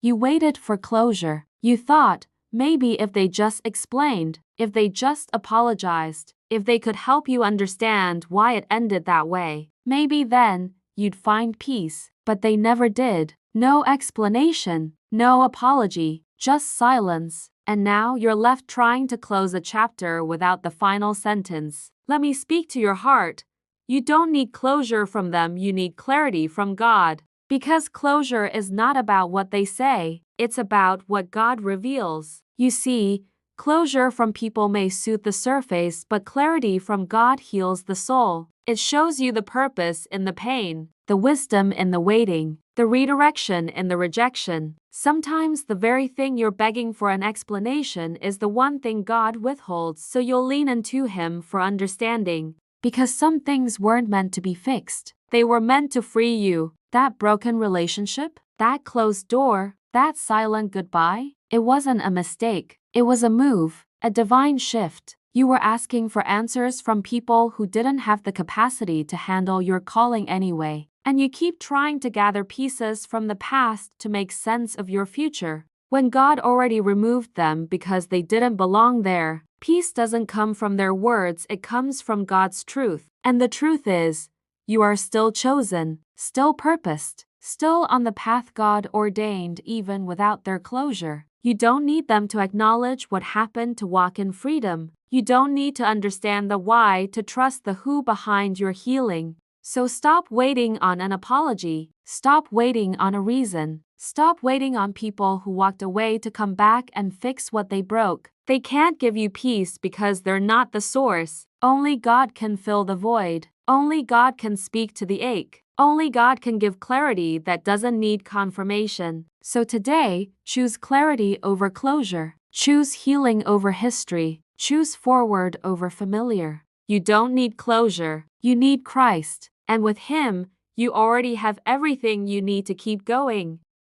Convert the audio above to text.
You waited for closure. You thought, maybe if they just explained, if they just apologized, if they could help you understand why it ended that way, maybe then you'd find peace. But they never did. No explanation, no apology, just silence. And now you're left trying to close a chapter without the final sentence. Let me speak to your heart. You don't need closure from them, you need clarity from God. Because closure is not about what they say, it's about what God reveals. You see, closure from people may soothe the surface, but clarity from God heals the soul. It shows you the purpose in the pain, the wisdom in the waiting, the redirection in the rejection. Sometimes the very thing you're begging for an explanation is the one thing God withholds, so you'll lean into Him for understanding. Because some things weren't meant to be fixed. They were meant to free you. That broken relationship, that closed door, that silent goodbye, it wasn't a mistake. It was a move, a divine shift. You were asking for answers from people who didn't have the capacity to handle your calling anyway. And you keep trying to gather pieces from the past to make sense of your future, when God already removed them because they didn't belong there. Peace doesn't come from their words, it comes from God's truth. And the truth is, you are still chosen, still purposed, still on the path God ordained even without their closure. You don't need them to acknowledge what happened to walk in freedom. You don't need to understand the why to trust the who behind your healing. So stop waiting on an apology. Stop waiting on a reason. Stop waiting on people who walked away to come back and fix what they broke. They can't give you peace because they're not the source. Only God can fill the void. Only God can speak to the ache. Only God can give clarity that doesn't need confirmation. So today, choose clarity over closure. Choose healing over history. Choose forward over familiar. You don't need closure. You need Christ. And with Him, you already have everything you need to keep going.